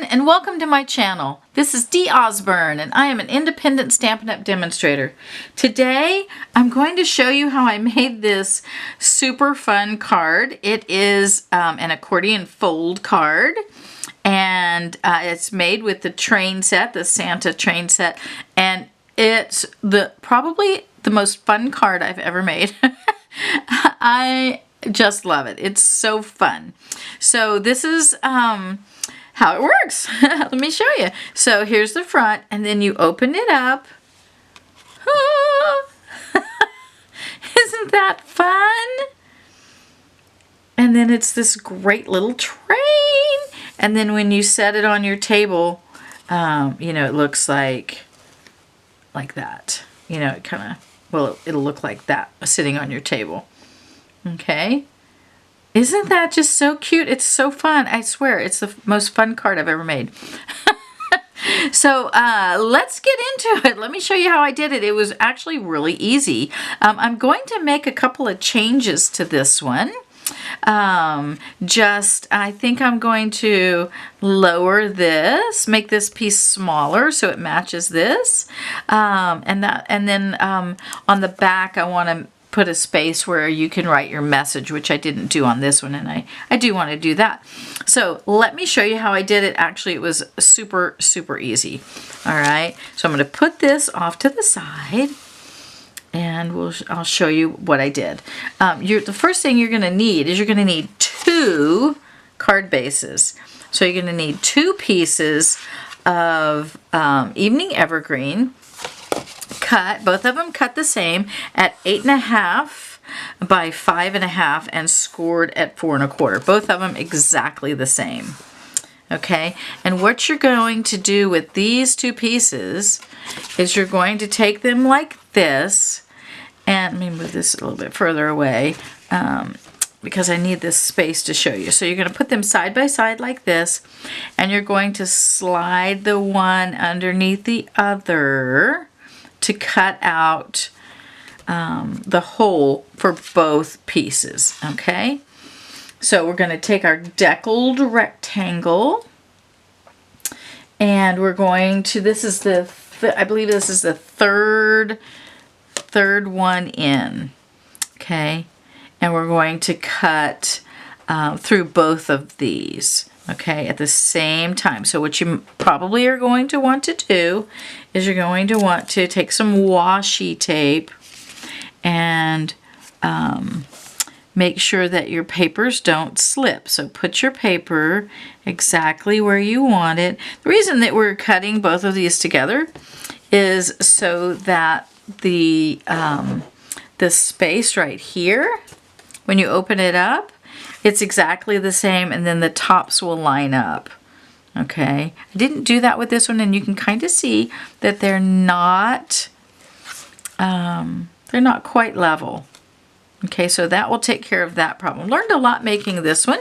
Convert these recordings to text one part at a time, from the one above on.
and welcome to my channel. This is Dee Osburn and I am an independent Stampin' Up! Demonstrator. Today I'm going to show you how I made this super fun card. It is an accordion fold card, and it's made with the train set, the Santa train set, and it's probably the most fun card I've ever made. I just love it. It's so fun. So this is how it works. Let me show you. So here's the front, and then you open it up. Isn't that fun? And then it's this great little train. And then when you set it on your table, you know, it looks like that. You know, it kind of, well, it'll look like that sitting on your table. Okay. Isn't that just so cute? It's so fun. I swear, it's the most fun card I've ever made. So let's get into it. Let me show you how I did it. It was actually really easy. I'm going to make a couple of changes to this one. I think I'm going to lower this, make this piece smaller so it matches this. And then on the back, I want to put a space where you can write your message, which I didn't do on this one, and I do want to do that. So let me show you how I did it. Actually, it was super, super easy. All right, so I'm going to put this off to the side, and I'll show you what I did. The first thing you're going to need is you're going to need 2 card bases. So you're going to need 2 pieces of Evening Evergreen, cut, both of them cut the same at 8.5 by 5.5 and scored at 4 1/4. Both of them exactly the same. Okay, and what you're going to do with these 2 pieces is you're going to take them like this, and let me move this a little bit further away because I need this space to show you. So you're going to put them side by side like this, and you're going to slide the one underneath the other to cut out the hole for both pieces. Okay, so we're going to take our deckled rectangle, and we're going to, this is I believe this is the third one in. Okay, and we're going to cut through both of these, okay, at the same time. So what you probably are going to want to do is you're going to want to take some washi tape and make sure that your papers don't slip. So put your paper exactly where you want it. The reason that we're cutting both of these together is so that the space right here, when you open it up, it's exactly the same, and then the tops will line up. Okay, I didn't do that with this one, and you can kind of see that they're not quite level. Okay, so that will take care of that problem. Learned a lot making this one.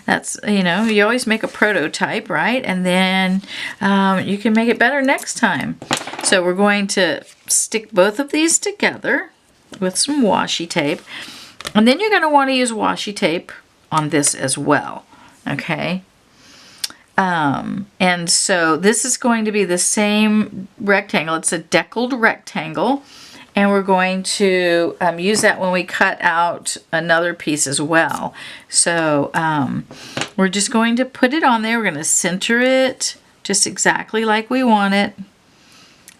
That's, you know, you always make a prototype, right? And then you can make it better next time. So we're going to stick both of these together with some washi tape. And then you're going to want to use washi tape on this as well, okay? And so this is going to be the same rectangle. It's a deckled rectangle, and we're going to use that when we cut out another piece as well. So we're just going to put it on there. We're going to center it just exactly like we want it,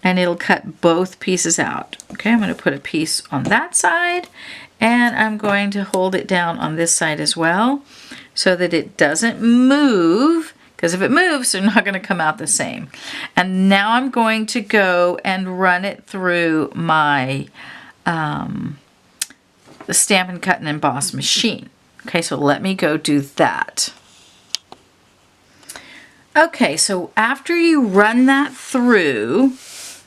and it'll cut both pieces out. Okay, I'm going to put a piece on that side, and I'm going to hold it down on this side as well so that it doesn't move, because if it moves, they're not going to come out the same. And now I'm going to go and run it through my the Stampin' Cut and Emboss machine. Okay, so let me go do that. Okay, so after you run that through,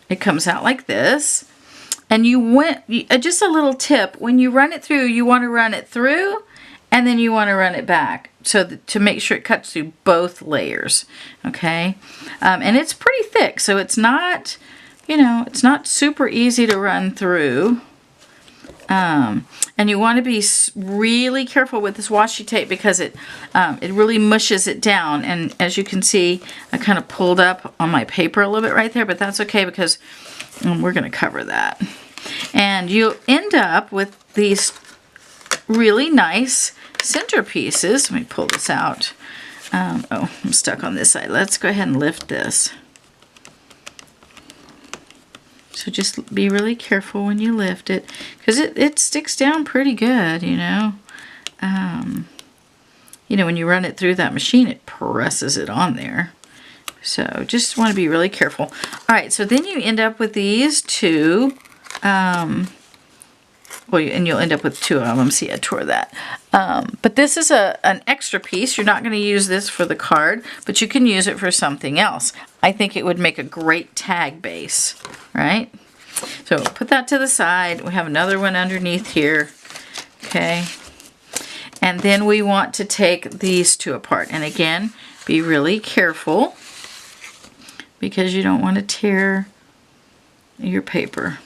it comes out like this. And just a little tip, when you run it through, you want to run it through, and then you want to run it back, so to make sure it cuts through both layers, okay? And it's pretty thick, so it's not, you know, it's not super easy to run through. And you want to be really careful with this washi tape because it really mushes it down. And as you can see, I kind of pulled up on my paper a little bit right there, but that's okay because we're going to cover that. And you'll end up with these really nice centerpieces. Let me pull this out. Oh, I'm stuck on this side. Let's go ahead and lift this. So just be really careful when you lift it, because it sticks down pretty good, you know. You know, when you run it through that machine, it presses it on there. So just want to be really careful. All right, so then you end up with these two. Well, and you'll end up with two of them. See, I tore that. But this is an extra piece. You're not going to use this for the card, but you can use it for something else. I think it would make a great tag base, right? So put that to the side. We have another one underneath here. Okay. And then we want to take these two apart. And again, be really careful because you don't want to tear your paper.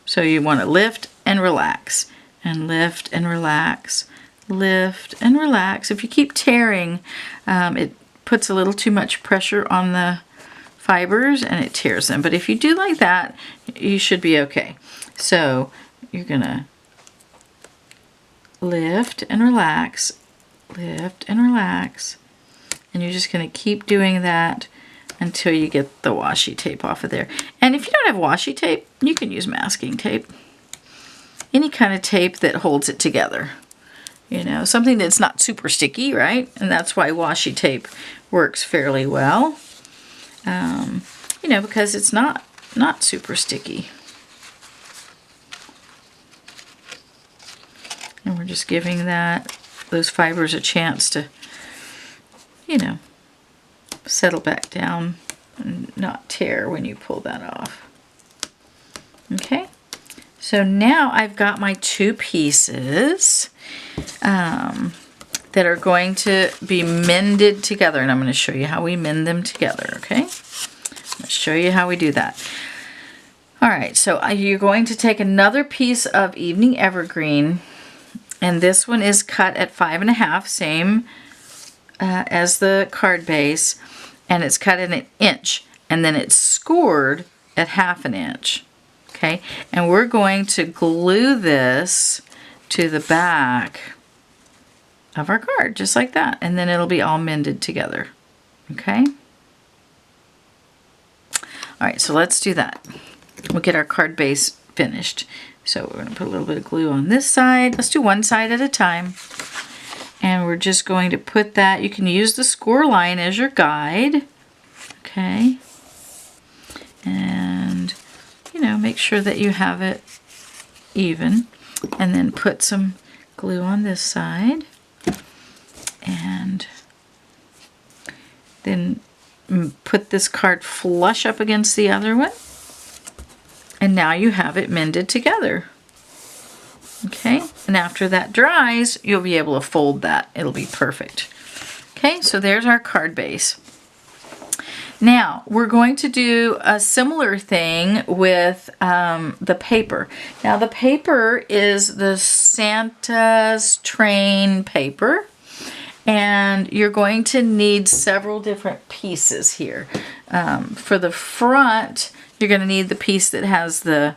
So you want to lift and relax, and lift and relax, lift and relax. If you keep tearing, it puts a little too much pressure on the fibers and it tears them. But if you do like that, you should be okay. So you're gonna lift and relax, lift and relax, and you're just gonna keep doing that until you get the washi tape off of there. And if you don't have washi tape, you can use masking tape. Any kind of tape that holds it together. You know, something that's not super sticky, right? And that's why washi tape works fairly well. You know, because it's not super sticky. And we're just giving those fibers a chance to, you know, settle back down and not tear when you pull that off. Okay, so now I've got my two pieces that are going to be mended together, and I'm going to show you how we mend them together, okay? I'm going to show you how we do that. All right, so you're going to take another piece of Evening Evergreen, and this one is cut at 5.5, same as the card base, and it's cut at 1 inch, and then it's scored at 1/2 inch. Okay, and we're going to glue this to the back of our card, just like that, and then it'll be all mended together. Okay. All right, so let's do that. We'll get our card base finished. So we're going to put a little bit of glue on this side. Let's do one side at a time. And we're just going to put that, you can use the score line as your guide. Okay. And, you know, make sure that you have it even. And then put some glue on this side. And then put this card flush up against the other one. And now you have it mended together. Okay, and after that dries, you'll be able to fold that. It'll be perfect. Okay, so there's our card base. Now, we're going to do a similar thing with the paper. Now, the paper is the Santa's train paper. And you're going to need several different pieces here. For the front, you're going to need the piece that has the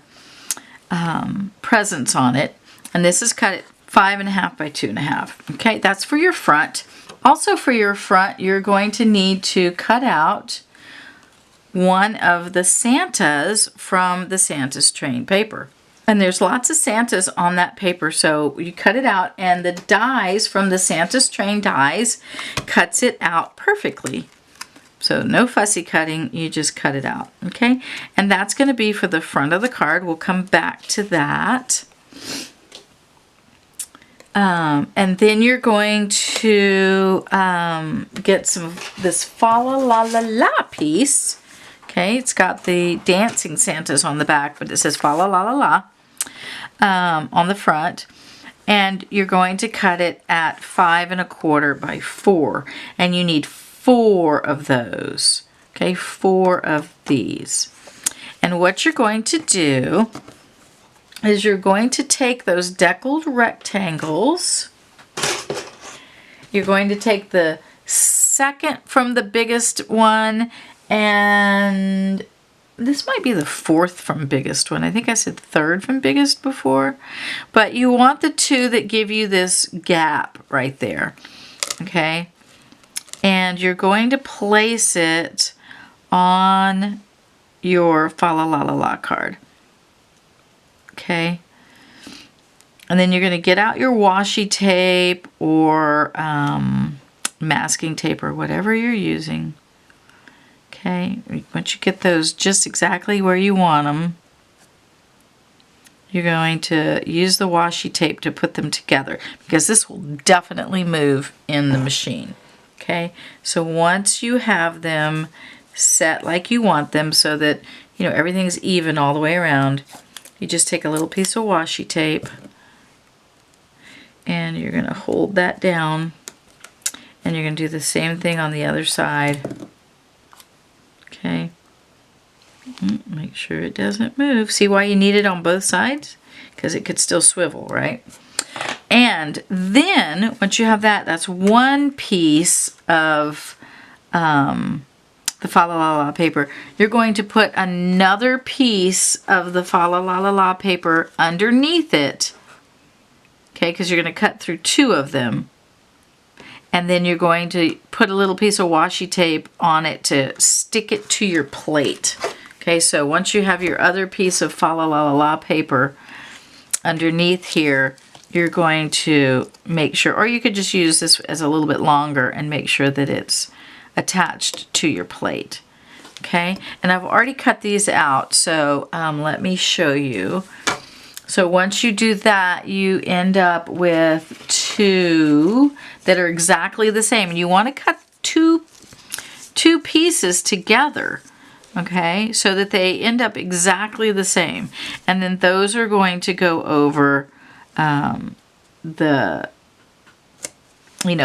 presents on it. And this is cut at 5.5 by 2.5. Okay, that's for your front. Also for your front, you're going to need to cut out one of the Santas from the Santa's train paper. And there's lots of Santas on that paper, so you cut it out, and the dies from the Santa's train dies cuts it out perfectly. So no fussy cutting, you just cut it out, okay? And that's going to be for the front of the card. We'll come back to that. And then you're going to get some of this Falalalala piece. Okay, it's got the dancing Santas on the back, but it says Falalalala on the front. And you're going to cut it at 5.25 by 4. And you need 4 of those. Okay, 4 of these. And what you're going to do is you're going to take those deckled rectangles. You're going to take the second from the biggest one, and this might be the fourth from biggest one. I think I said third from biggest before. But you want the two that give you this gap right there. Okay? And you're going to place it on your Falalalala card. Okay? And then you're going to get out your washi tape or masking tape or whatever you're using. Okay, once you get those just exactly where you want them, you're going to use the washi tape to put them together because this will definitely move in the machine. Okay, so once you have them set like you want them so that, you know, everything's even all the way around, you just take a little piece of washi tape and you're going to hold that down, and you're going to do the same thing on the other side. Okay. Make sure it doesn't move. See why you need it on both sides? Because it could still swivel, right? And then, once you have that, that's one piece of the Falalalala paper. You're going to put another piece of the Falalalala paper underneath it. Okay, because you're going to cut through two of them. And then you're going to put a little piece of washi tape on it to stick it to your plate. Okay, so once you have your other piece of Falalalala paper underneath here, you're going to make sure, or you could just use this as a little bit longer and make sure that it's attached to your plate. Okay, and I've already cut these out, so let me show you. So once you do that, you end up with two that are exactly the same. And you want to cut two pieces together, okay, so that they end up exactly the same. And then those are going to go over the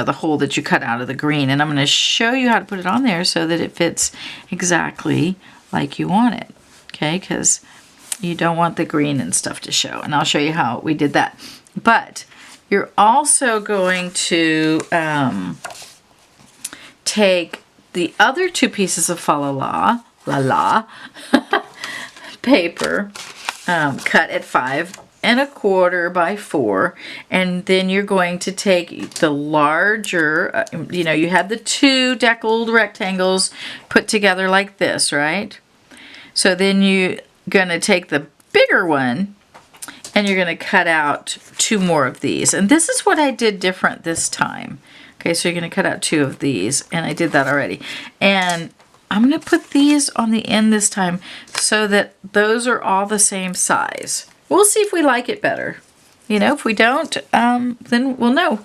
hole that you cut out of the green. And I'm going to show you how to put it on there so that it fits exactly like you want it, okay, because you don't want the green and stuff to show. And I'll show you how we did that. But you're also going to take the other two pieces of Falalalala paper, cut at 5 1/4 by 4, and then you're going to take the larger, you had the two deckled rectangles put together like this, right? So then you're going to take the bigger one and you're going to cut out two more of these. And this is what I did different this time. Okay, so you're going to cut out two of these, and I did that already. And I'm going to put these on the end this time so that those are all the same size. We'll see if we like it better. If we don't, then we'll know.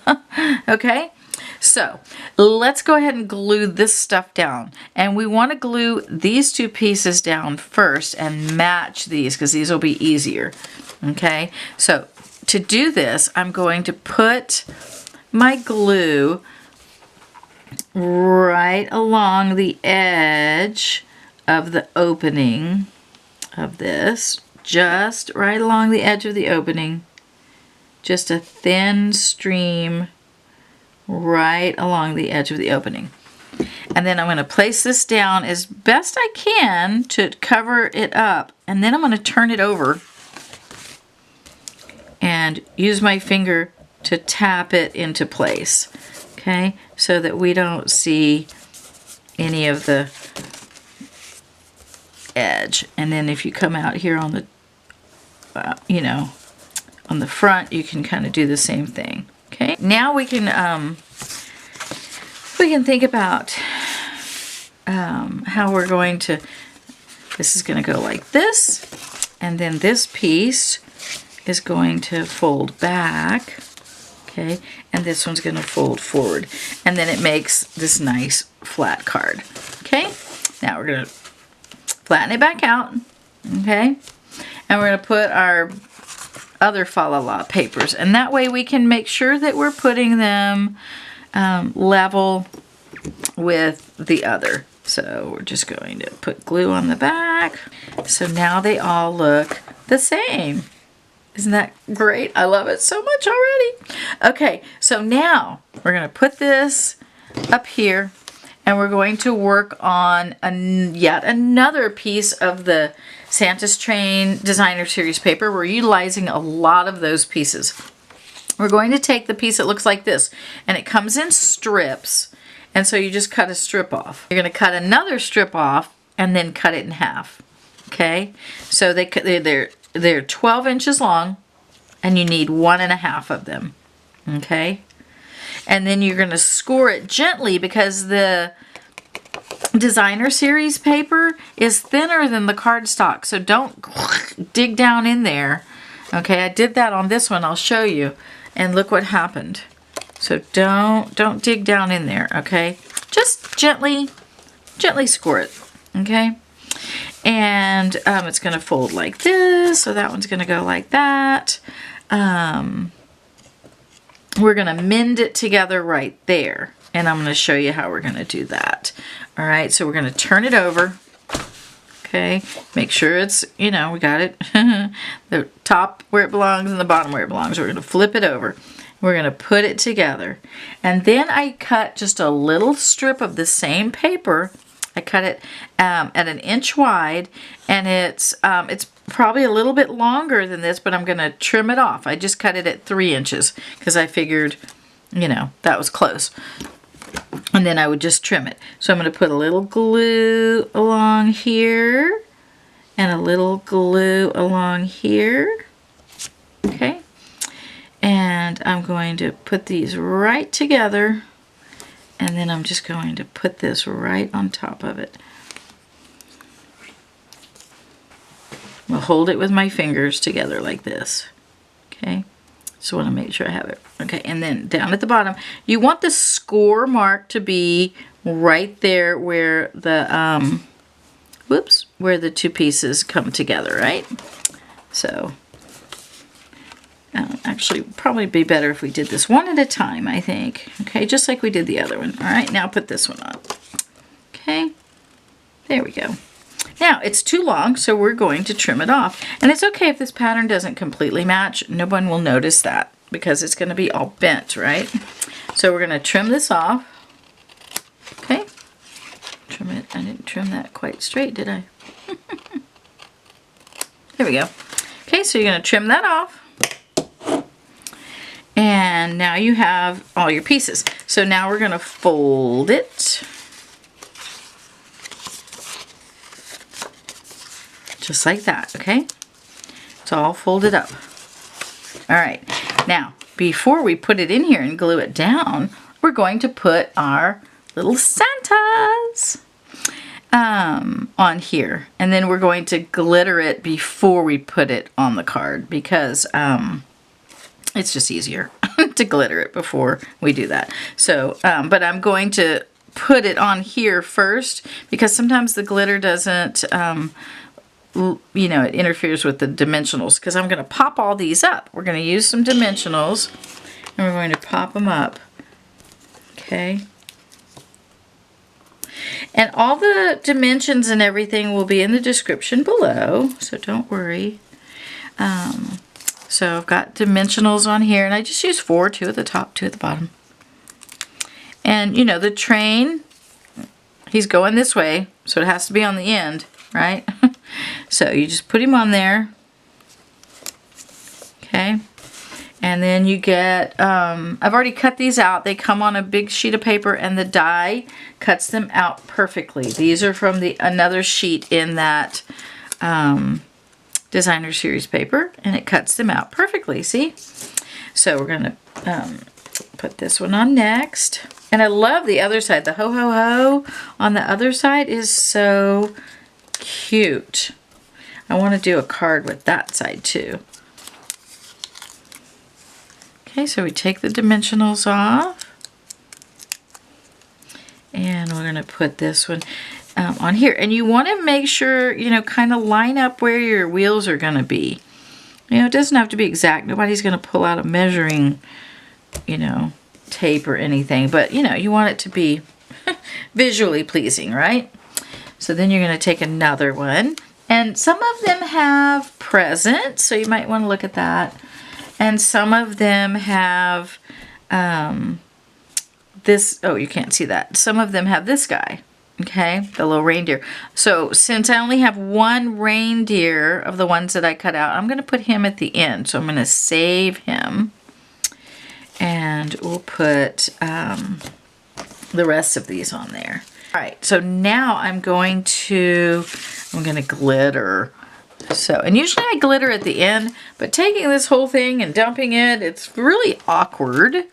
Okay? So let's go ahead and glue this stuff down. And we want to glue these two pieces down first and match these because these will be easier. Okay? So to do this, I'm going to put my glue right along the edge of the opening of this. Just right along the edge of the opening. Just a thin stream right along the edge of the opening. And then I'm going to place this down as best I can to cover it up. And then I'm going to turn it over and use my finger to tap it into place. Okay, so that we don't see any of the edge. And then if you come out here on the, on the front, you can kind of do the same thing. Okay, now we can think about how we're going to, this is going to go like this, and then this piece is going to fold back, okay, and this one's going to fold forward, and then it makes this nice flat card. Okay, now we're going to flatten it back out, okay, and we're going to put our other Falala papers, and that way we can make sure that we're putting them level with the other. So we're just going to put glue on the back. So now they all look the same. Isn't that great? I love it so much already. Okay, so now we're going to put this up here and we're going to work on yet another piece of the Santa's Train Designer Series paper. We're utilizing a lot of those pieces. We're going to take the piece that looks like this, and it comes in strips, and so you just cut a strip off. You're going to cut another strip off and then cut it in half. Okay, so they're 12 inches long, and you need 1.5 of them. Okay, and then you're going to score it gently because the Designer Series paper is thinner than the cardstock, so don't dig down in there. Okay, I did that on this one. I'll show you, and look what happened. So don't dig down in there. Okay, just gently score it. Okay. And it's going to fold like this, so that one's going to go like that. We're going to mend it together right there, and I'm going to show you how we're going to do that. All right, so we're going to turn it over. Okay, make sure it's, we got it. The top where it belongs and the bottom where it belongs. We're going to flip it over. We're going to put it together. And then I cut just a little strip of the same paper. I cut it at 1 inch wide, and it's probably a little bit longer than this, but I'm going to trim it off. I just cut it at 3 inches because I figured, that was close. And then I would just trim it. So I'm going to put a little glue along here and a little glue along here. Okay. And I'm going to put these right together. And then I'm just going to put this right on top of it. I'll hold it with my fingers together like this. Okay, just want to make sure I have it. Okay, and then down at the bottom, you want the score mark to be right there where the where the two pieces come together, right? So actually, probably be better if we did this one at a time, I think. Okay, just like we did the other one. All right, now put this one on. Okay, there we go. Now, it's too long, so we're going to trim it off. And it's okay if this pattern doesn't completely match. No one will notice that because it's going to be all bent, right? So we're going to trim this off. Okay, trim it. I didn't trim that quite straight, did I? There we go. Okay, so you're going to trim that off. And now you have all your pieces. So now we're going to fold it. Just like that, okay? It's all folded up. All right. Now, before we put it in here and glue it down, we're going to put our little Santas on here. And then we're going to glitter it before we put it on the card because it's just easier to glitter it before we do that. So, but I'm going to put it on here first because sometimes the glitter doesn't, it interferes with the dimensionals because I'm going to pop all these up. We're going to use some dimensionals and we're going to pop them up. Okay. And all the dimensions and everything will be in the description below, so don't worry. So I've got dimensionals on here, and I just use 4, 2 at the top, 2 at the bottom. And, the train, he's going this way, so it has to be on the end, right? So you just put him on there. Okay. And then you get, I've already cut these out. They come on a big sheet of paper, and the die cuts them out perfectly. These are from another sheet in that Designer Series paper, and it cuts them out perfectly, see? So we're going to put this one on next. And I love the other side. The ho ho ho on the other side is so cute. I want to do a card with that side too. Okay, so we take the dimensionals off. And we're going to put this one on here. And you want to make sure, kind of line up where your wheels are going to be. It doesn't have to be exact. Nobody's going to pull out a measuring, tape or anything. But, you want it to be visually pleasing, right? So then you're going to take another one And some of them have presents, so you might want to look at that. And some of them have this, oh, you can't see that. Some of them have this guy, okay, the little reindeer. So since I only have one reindeer of the ones that I cut out, I'm going to put him at the end. So I'm going to save him. And we'll put the rest of these on there. All right, so now I'm going to glitter. So, and usually I glitter at the end, but taking this whole thing and dumping it, it's really awkward.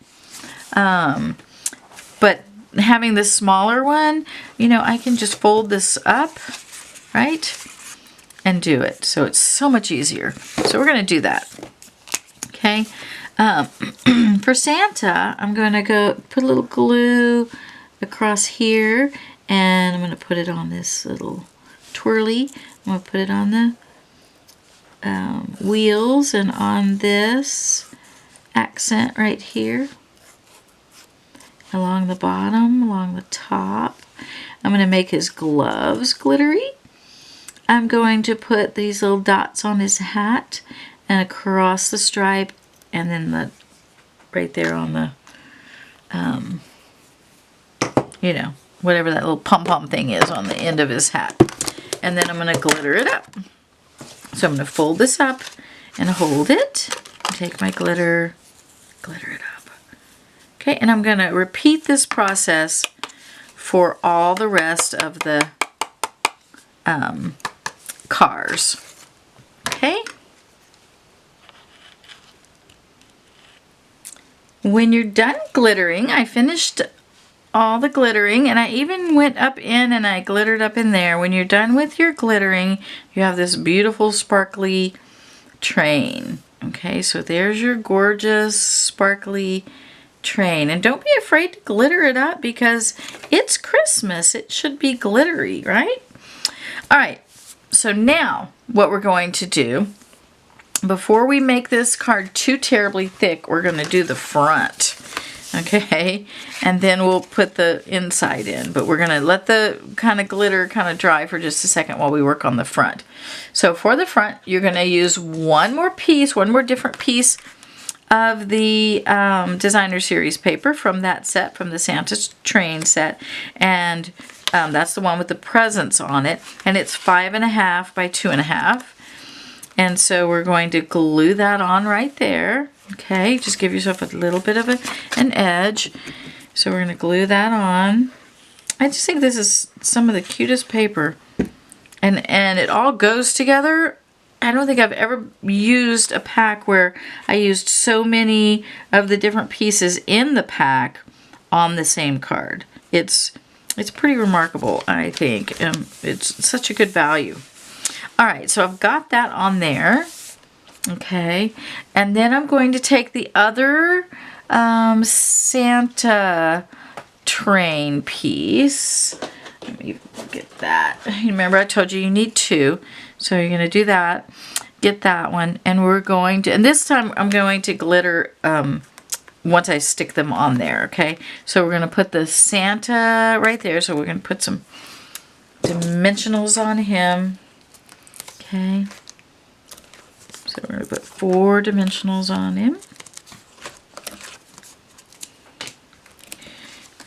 But having this smaller one, you know, I can just fold this up, right? And do it. So it's so much easier. So we're going to do that. Okay. For Santa, I'm going to go put a little glue across here, and I'm going to put it on this little twirly. I'm going to put it on the wheels and on this accent right here, along the bottom, along the top. I'm going to make his gloves glittery. I'm going to put these little dots on his hat and across the stripe, and then the right there on the you know, whatever that little pom-pom thing is on the end of his hat. And then I'm going to glitter it up. So I'm going to fold this up and hold it. Take my glitter, glitter it up. Okay, and I'm going to repeat this process for all the rest of the cars. Okay? When you're done glittering, I finished all the glittering, and I even went up in and I glittered up in there. When you're done with your glittering, you have this beautiful sparkly train. Okay, so there's your gorgeous sparkly train. And don't be afraid to glitter it up because it's Christmas. It should be glittery, right? All right, so now what we're going to do, before we make this card too terribly thick, we're going to do the front. Okay, and then we'll put the inside in, but we're going to let the kind of glitter kind of dry for just a second while we work on the front. So for the front, you're going to use one more different piece of the Designer Series paper from that set, from the Santa's Train set, and that's the one with the presents on it, and it's 5.5 by 2.5. And so we're going to glue that on right there. Okay, just give yourself a little bit of an edge. So we're going to glue that on. I just think this is some of the cutest paper. And it all goes together. I don't think I've ever used a pack where I used so many of the different pieces in the pack on the same card. It's pretty remarkable, I think. It's such a good value. All right, so I've got that on there. Okay, and then I'm going to take the other Santa train piece. Let me get that. Remember I told you need two. So you're going to do that. Get that one. And we're going to, and this time I'm going to glitter once I stick them on there, okay? So we're going to put the Santa right there. So we're going to put some dimensionals on him. Okay. So we're going to put 4 dimensionals on him.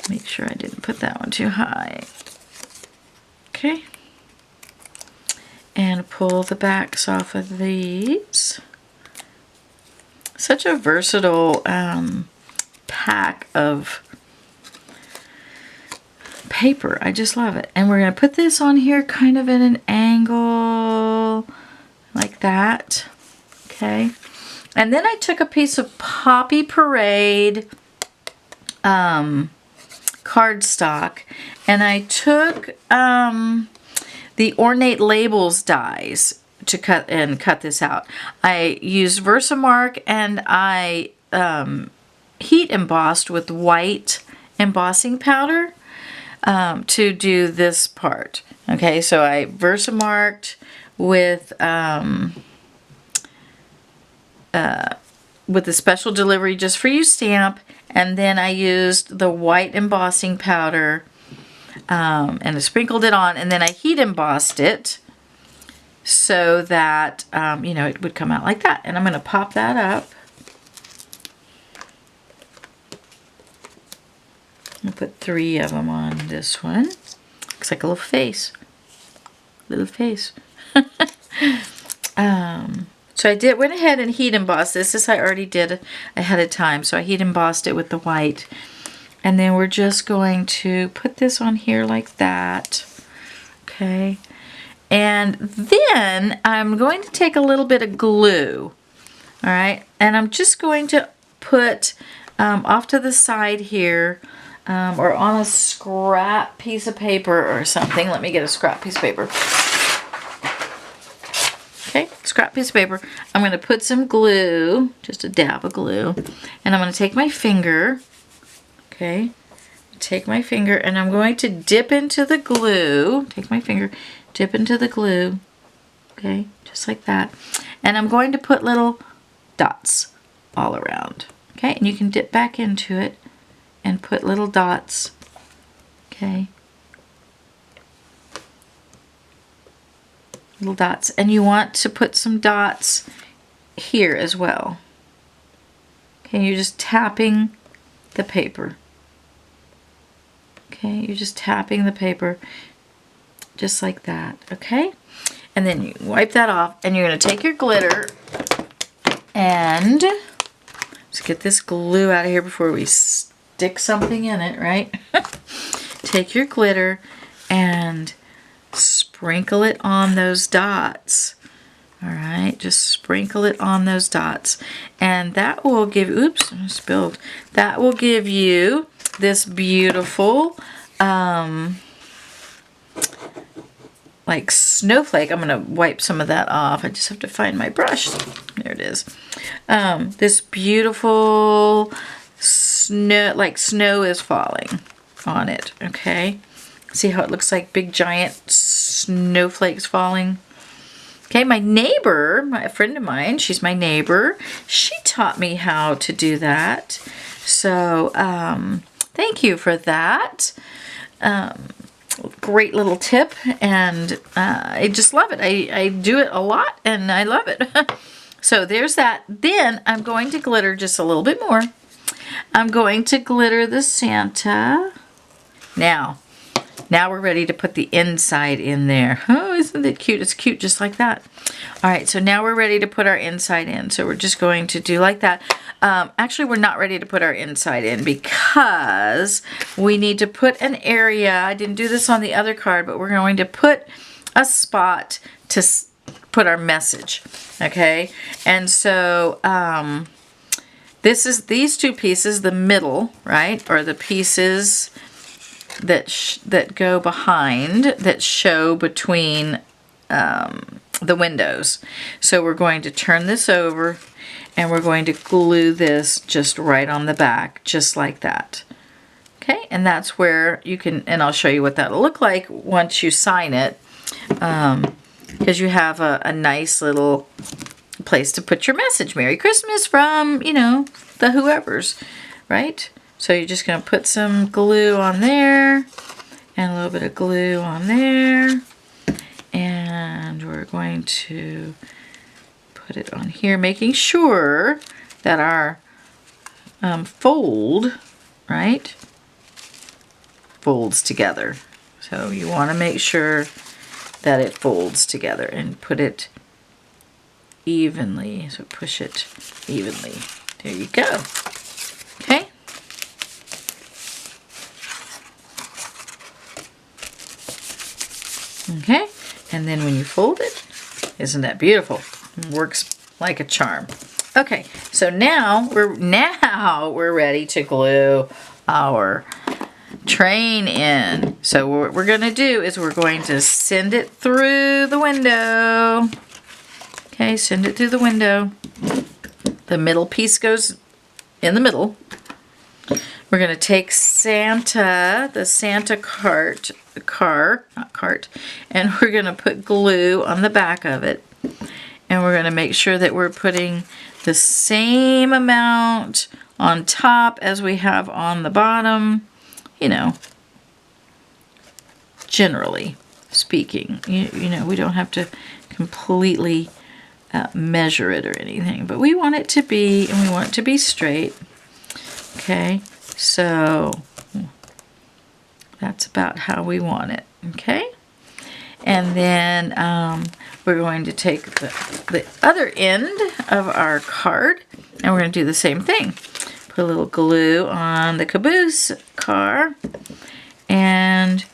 Make sure I didn't put that one too high. Okay. And pull the backs off of these. Such a versatile pack of paper. I just love it. And we're going to put this on here kind of at an angle like that. Okay. And then I took a piece of Poppy Parade cardstock, and I took the Ornate Labels dies to cut this out. I used Versamark, and I heat embossed with white embossing powder to do this part. Okay, so I Versamarked with the special delivery just for you stamp, and then I used the white embossing powder and I sprinkled it on, and then I heat embossed it so that, you know, it would come out like that. And I'm going to pop that up. I'll put 3 of them on this one. Looks like a little face. Little face. So I went ahead and heat embossed this. This I already did ahead of time. So I heat embossed it with the white. And then we're just going to put this on here like that. Okay. And then I'm going to take a little bit of glue. All right. And I'm just going to put off to the side here, or on a scrap piece of paper or something. Let me get a scrap piece of paper. Okay, scrap piece of paper. I'm going to put some glue, just a dab of glue, and I'm going to take my finger, okay, take my finger, and I'm going to dip into the glue, take my finger, dip into the glue, okay, just like that, and I'm going to put little dots all around, okay, and you can dip back into it and put little dots, okay, little dots, and you want to put some dots here as well. Okay, you're just tapping the paper. Okay, you're just tapping the paper just like that, okay? And then you wipe that off, and you're going to take your glitter and let's get this glue out of here before we stick something in it, right? Take your glitter and sprinkle it on those dots. All right, just sprinkle it on those dots, and that will give, oops, I spilled. That will give you this beautiful like snowflake. I'm gonna wipe some of that off. I just have to find my brush. There it is. This beautiful snow, like snow is falling on it. Okay. See how it looks like big giant snowflakes falling? Okay, my neighbor, a friend of mine, she's my neighbor. She taught me how to do that. So, thank you for that. Great little tip, and I just love it. I do it a lot, and I love it. So there's that. Then I'm going to glitter just a little bit more. I'm going to glitter the Santa. Now we're ready to put the inside in there. Oh, isn't it cute? It's cute just like that. All right, so now we're ready to put our inside in. So we're just going to do like that. Actually, we're not ready to put our inside in because we need to put an area. I didn't do this on the other card, but we're going to put a spot to put our message, okay? And so these two pieces, the middle, right, or the pieces that go behind, that show between the windows. So we're going to turn this over, and we're going to glue this just right on the back, just like that. Okay, and that's where you can, and I'll show you what that'll look like once you sign it, because you have a nice little place to put your message. Merry Christmas from, you know, the whoever's, right? So you're just going to put some glue on there, and a little bit of glue on there, and we're going to put it on here, making sure that our fold, right, folds together. So you want to make sure that it folds together, and put it evenly. So push it evenly. There you go. Okay. Okay, and then when you fold it, isn't that beautiful? It works like a charm. Okay, so now we're ready to glue our train in. So what we're going to do is we're going to send it through the window. Okay, send it through the window. The middle piece goes in the middle. We're going to take Santa, the Santa car, and we're going to put glue on the back of it. And we're going to make sure that we're putting the same amount on top as we have on the bottom, you know, generally speaking. You know, we don't have to completely measure it or anything, but we want it to be, and we want it to be straight. Okay, so that's about how we want it. Okay, and then we're going to take the other end of our card, and we're going to do the same thing. Put a little glue on the caboose car, and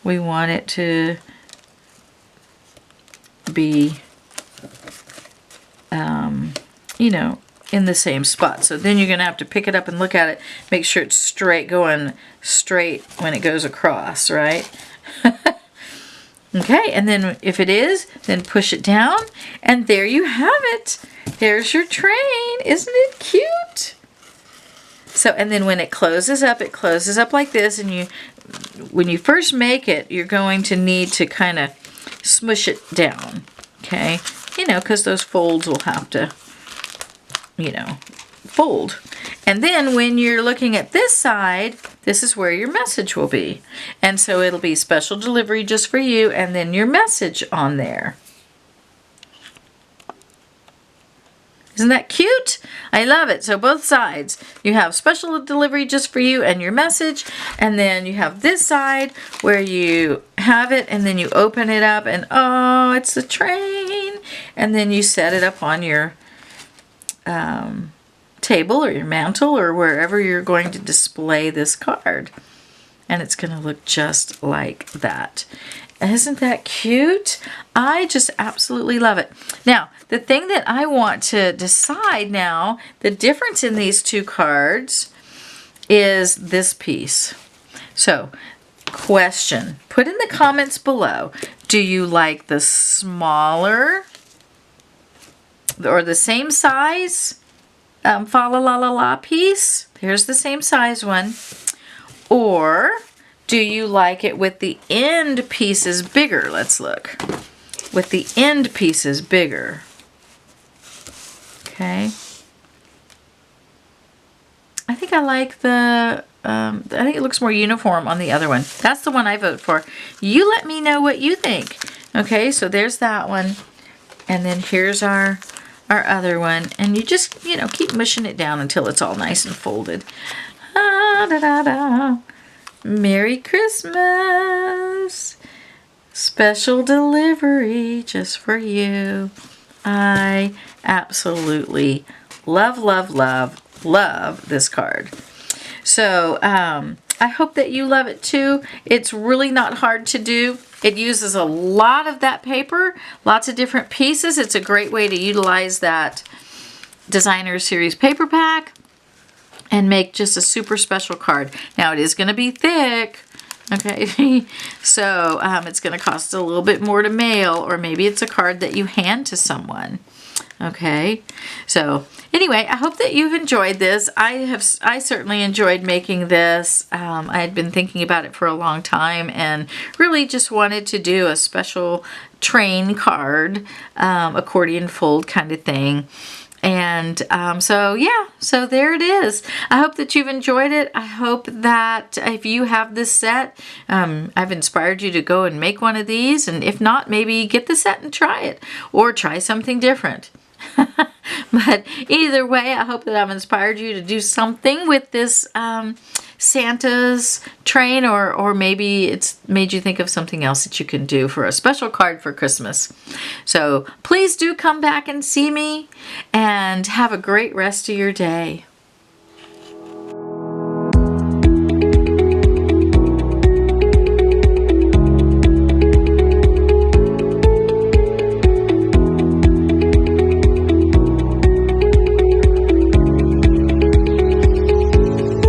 we want it to be, you know, in the same spot. So then you're going to have to pick it up and look at it, make sure it's straight, going straight when it goes across, right? Okay, and then if it is, then push it down, and there you have it. There's your train. Isn't it cute? So, and then when it closes up like this, and when you first make it, you're going to need to kind of smush it down, okay? You know, because those folds will have to, you know, fold. And then when you're looking at this side, this is where your message will be. And so it'll be special delivery just for you, and then your message on there. Isn't that cute? I love it. So both sides, you have special delivery just for you and your message, and then you have this side where you have it, and then you open it up, and oh, it's the train. And then you set it up on your table or your mantle or wherever you're going to display this card. And it's going to look just like that. Isn't that cute? I just absolutely love it. Now, the thing that I want to decide now, the difference in these two cards is this piece. So, question. Put in the comments below. Do you like the smaller or the same size Falalalala piece? Here's the same size one. Or do you like it with the end pieces bigger? Let's look. With the end pieces bigger. Okay. I think I like the, I think it looks more uniform on the other one. That's the one I vote for. You let me know what you think. Okay, so there's that one. And then here's our other one. And you just, you know, keep mushing it down until it's all nice and folded. Ah, da, da, da. Merry Christmas. Special delivery just for you. I absolutely love, love, love, love this card. So I hope that you love it too. It's really not hard to do. It uses a lot of that paper, lots of different pieces. It's a great way to utilize that Designer Series paper pack and make just a super special card. Now it is going to be thick. Okay, so it's going to cost a little bit more to mail, or maybe it's a card that you hand to someone. Okay, so anyway, I hope that you've enjoyed this. I certainly enjoyed making this. I had been thinking about it for a long time and really just wanted to do a special train card, accordion fold kind of thing. And so yeah, so there it is. I hope that you've enjoyed it. I hope that if you have this set, I've inspired you to go and make one of these. And if not, maybe get the set and try it, or try something different. But either way, I hope that I've inspired you to do something with this Santa's train, or maybe it's made you think of something else that you can do for a special card for Christmas. So please do come back and see me, and have a great rest of your day.